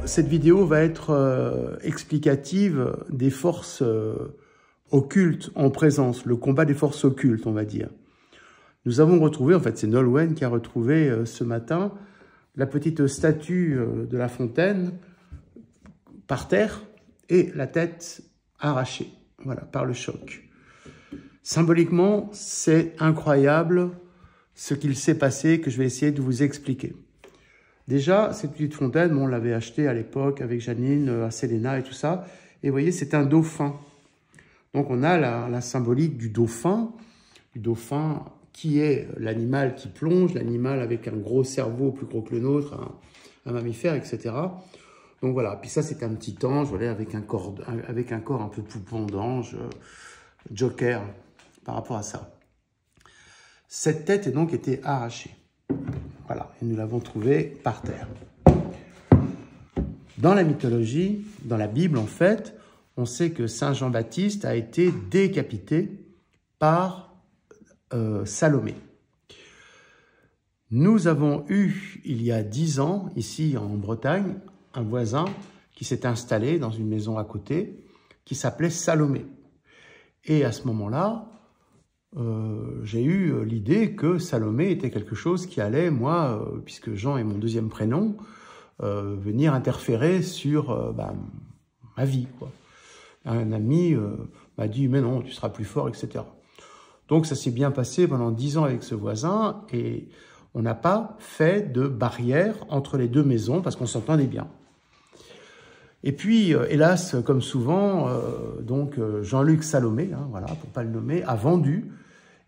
cette vidéo va être explicative des forces occultes en présence, le combat des forces occultes, on va dire. Nous avons retrouvé, en fait, c'est Nolwenn qui a retrouvé ce matin la petite statue de La Fontaine par terre et la tête arrachée, voilà, par le choc. Symboliquement, c'est incroyable ce qu'il s'est passé que je vais essayer de vous expliquer. Déjà, cette petite fontaine, bon, on l'avait achetée à l'époque avec Janine, à Selena et tout ça. Et vous voyez, c'est un dauphin. Donc, on a la symbolique du dauphin qui est l'animal qui plonge, l'animal avec un gros cerveau plus gros que le nôtre, un mammifère, etc. Donc voilà, puis ça c'est un petit ange, voilà, avec un corps un peu poupon d'ange, joker, par rapport à ça. Cette tête donc été arrachée. Voilà, et nous l'avons trouvée par terre. Dans la mythologie, dans la Bible en fait, on sait que Saint Jean-Baptiste a été décapité par Salomé. Nous avons eu, il y a 10 ans, ici en Bretagne, un voisin qui s'est installé dans une maison à côté, qui s'appelait Salomé. Et à ce moment-là, j'ai eu l'idée que Salomé était quelque chose qui allait, moi, puisque Jean est mon deuxième prénom, venir interférer sur ma vie, quoi. Un ami m'a dit « mais non, tu seras plus fort, etc. » Donc ça s'est bien passé pendant 10 ans avec ce voisin et on n'a pas fait de barrière entre les deux maisons parce qu'on s'entendait bien. Et puis, hélas, comme souvent, Jean-Luc Salomé, hein, voilà, pour ne pas le nommer, a vendu.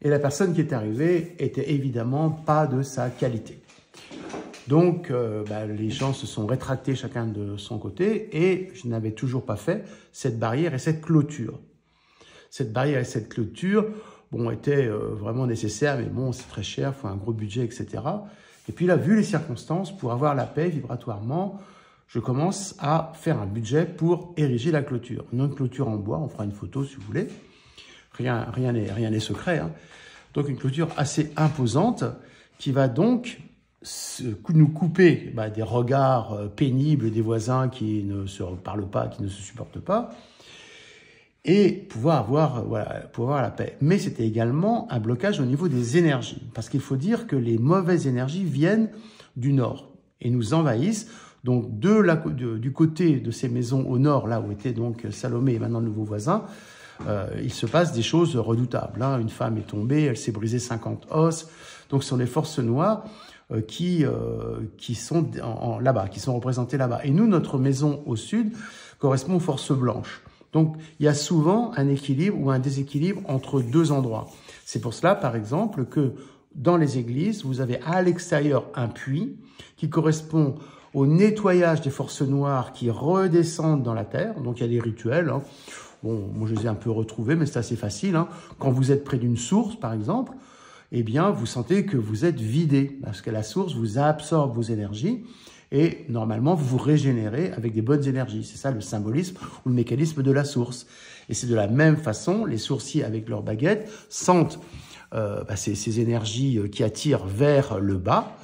Et la personne qui est arrivée était évidemment pas de sa qualité. Donc, les gens se sont rétractés chacun de son côté et je n'avais toujours pas fait cette barrière et cette clôture. Cette barrière et cette clôture, bon, étaient vraiment nécessaires, mais bon, c'est très cher, il faut un gros budget, etc. Et puis là, vu les circonstances, pour avoir la paix vibratoirement, je commence à faire un budget pour ériger la clôture. Une clôture en bois, on fera une photo si vous voulez. Rien n'est secret, hein. Donc une clôture assez imposante qui va donc nous couper des regards pénibles des voisins qui ne se parlent pas, qui ne se supportent pas, et pouvoir avoir la paix. Mais c'était également un blocage au niveau des énergies, parce qu'il faut dire que les mauvaises énergies viennent du nord et nous envahissent. Donc du côté de ces maisons au nord, là où était donc Salomé et maintenant le nouveau voisin, il se passe des choses redoutables, hein. Une femme est tombée, elle s'est brisée 50 os. Donc ce sont les forces noires qui sont là-bas, qui sont représentées là-bas. Et nous, notre maison au sud correspond aux forces blanches. Donc il y a souvent un équilibre ou un déséquilibre entre deux endroits. C'est pour cela, par exemple, que dans les églises, vous avez à l'extérieur un puits qui correspond au nettoyage des forces noires qui redescendent dans la terre. Donc il y a des rituels, hein. Bon, moi je les ai un peu retrouvés, mais c'est assez facile, hein. Quand vous êtes près d'une source, par exemple, eh bien, vous sentez que vous êtes vidé, parce que la source vous absorbe vos énergies, et normalement, vous vous régénérez avec des bonnes énergies. C'est ça le symbolisme ou le mécanisme de la source. Et c'est de la même façon, les sourciers, avec leurs baguettes, sentent ces énergies qui attirent vers le bas,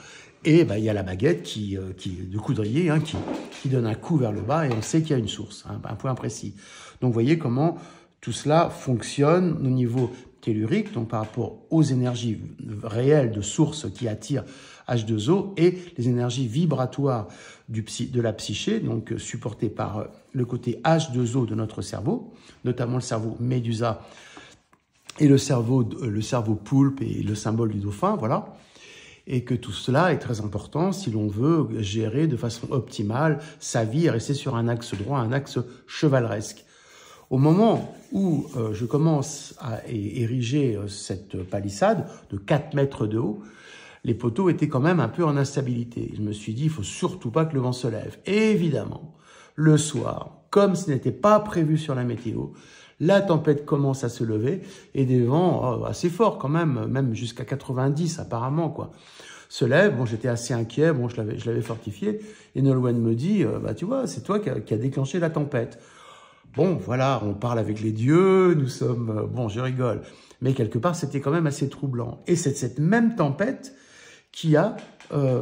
et il y a la baguette de coudrier, hein, qui donne un coup vers le bas, et on sait qu'il y a une source, hein, un point précis. Donc, vous voyez comment tout cela fonctionne au niveau tellurique, donc par rapport aux énergies réelles de source qui attirent H2O et les énergies vibratoires de la psyché, donc supportées par le côté H2O de notre cerveau, notamment le cerveau médusa et le cerveau poulpe et le symbole du dauphin, voilà. Et que tout cela est très important si l'on veut gérer de façon optimale sa vie et rester sur un axe droit, un axe chevaleresque. Au moment où je commence à ériger cette palissade de 4 mètres de haut, les poteaux étaient quand même un peu en instabilité. Je me suis dit, il faut surtout pas que le vent se lève. Et évidemment, le soir, comme ce n'était pas prévu sur la météo, la tempête commence à se lever et des vents assez forts quand même jusqu'à 90 apparemment, quoi, se lèvent. Bon, j'étais assez inquiet, bon, je l'avais fortifié. Et Nolwenn me dit, tu vois, c'est toi qui a déclenché la tempête. Bon, voilà, on parle avec les dieux, nous sommes... bon, je rigole. Mais quelque part, c'était quand même assez troublant. Et c'est cette même tempête qui a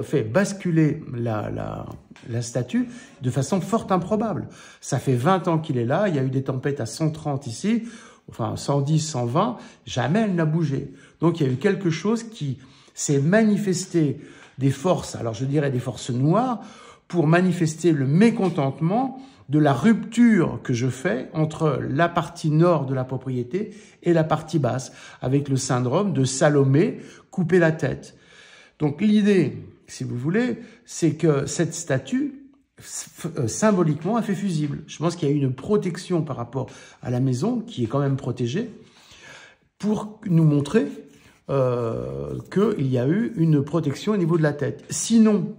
fait basculer la statue de façon fort improbable. Ça fait 20 ans qu'il est là, il y a eu des tempêtes à 130 ici, enfin 110, 120, jamais elle n'a bougé. Donc il y a eu quelque chose qui s'est manifesté, des forces, alors je dirais des forces noires, pour manifester le mécontentement de la rupture que je fais entre la partie nord de la propriété et la partie basse, avec le syndrome de Salomé, couper la tête. Donc l'idée, si vous voulez, c'est que cette statue, symboliquement, a fait fusible. Je pense qu'il y a eu une protection par rapport à la maison, qui est quand même protégée, pour nous montrer qu'il y a eu une protection au niveau de la tête. Sinon,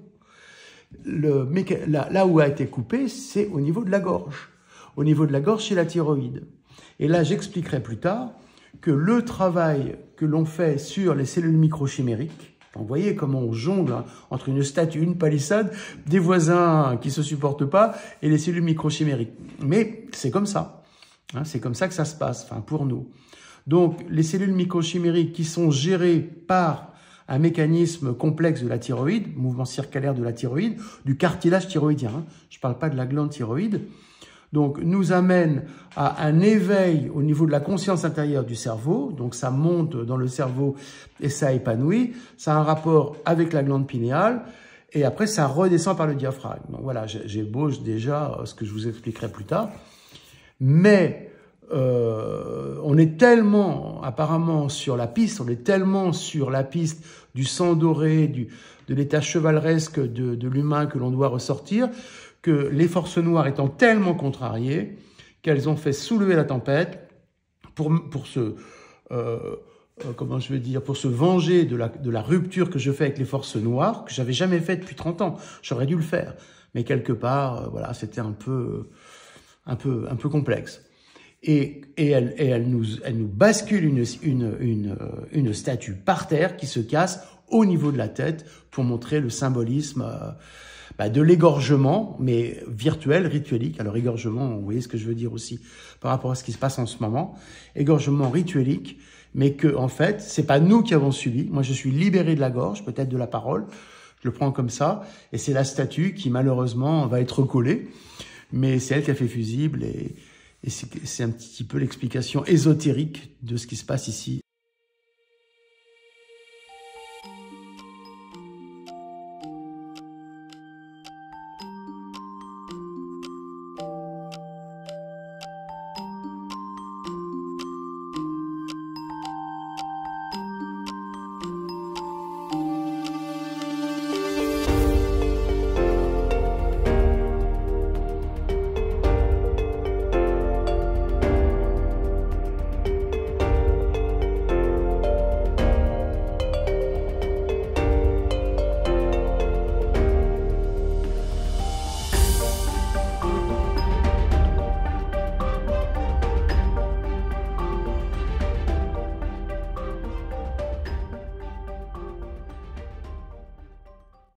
là où a été coupé, c'est au niveau de la gorge. Au niveau de la gorge, c'est la thyroïde. Et là, j'expliquerai plus tard que le travail que l'on fait sur les cellules microchimériques, vous voyez comment on jongle entre une statue, une palissade, des voisins qui se supportent pas et les cellules microchimériques. Mais c'est comme ça. Hein, c'est comme ça que ça se passe, enfin, pour nous. Donc, les cellules microchimériques qui sont gérées par un mécanisme complexe de la thyroïde, mouvement circulaire de la thyroïde, du cartilage thyroïdien. Hein, je ne parle pas de la glande thyroïde. Donc, nous amène à un éveil au niveau de la conscience intérieure du cerveau. Donc, ça monte dans le cerveau et ça épanouit. Ça a un rapport avec la glande pinéale. Et après, ça redescend par le diaphragme. Donc, voilà, j'ébauche déjà ce que je vous expliquerai plus tard. Mais on est tellement, apparemment, sur la piste, on est tellement sur la piste du sang doré, de l'état chevaleresque de l'humain que l'on doit ressortir, que les forces noires étant tellement contrariées qu'elles ont fait soulever la tempête pour se venger de la rupture que je fais avec les forces noires, que j'avais jamais fait depuis 30 ans. J'aurais dû le faire. Mais quelque part, voilà, c'était un peu complexe. Et elle nous bascule une statue par terre qui se casse au niveau de la tête pour montrer le symbolisme de l'égorgement, mais virtuel, rituelique. Alors égorgement, vous voyez ce que je veux dire aussi par rapport à ce qui se passe en ce moment. Égorgement rituelique, mais que en fait, c'est pas nous qui avons subi. Moi, je suis libéré de la gorge, peut-être de la parole. Je le prends comme ça, et c'est la statue qui malheureusement va être recollée, mais c'est elle qui a fait fusible et c'est un petit peu l'explication ésotérique de ce qui se passe ici